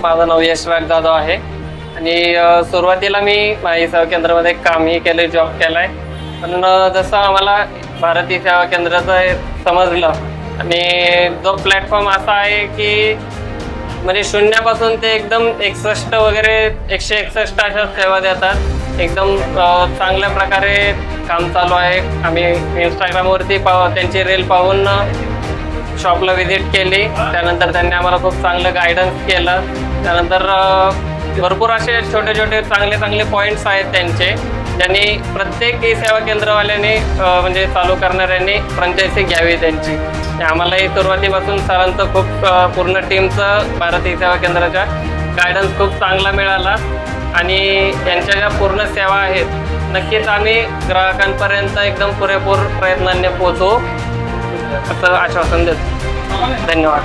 माझं नाव यशराज जाधव आहे आणि सुरुवातीला मी ई सेवा केंद्रामध्ये कामही केले, जॉब केलाय. पण जसं आम्हाला भारतीय सेवा केंद्राचं हे समजलं आणि जो प्लॅटफॉर्म असा आहे की म्हणजे शून्यापासून ते एकदम 61 वगैरे 161 अशा सेवा देतात. एकदम चांगल्या प्रकारे काम चालू आहे. आम्ही इंस्टाग्रामवरती त्यांची रील पाहून शॉपला व्हिजिट केली. त्यानंतर त्यांनी आम्हाला खूप चांगलं गायडन्स केलं. त्यानंतर भरपूर असे छोटे छोटे चांगले पॉईंट्स आहेत त्यांचे, ज्यांनी प्रत्येक ई सेवा केंद्रवाल्याने म्हणजे चालू करणाऱ्यांनी फ्रँचायझी घ्यावी त्यांची. आम्हालाही सुरुवातीपासून सरांचं खूप पूर्ण टीमचं भारतीय सेवा केंद्राच्या गायडन्स खूप चांगला मिळाला आणि यांच्या ज्या पूर्ण सेवा आहेत नक्कीच आम्ही ग्राहकांपर्यंत एकदम पुरेपूर प्रयत्नांनी पोहोचू असं आश्वासन देतो. धन्यवाद.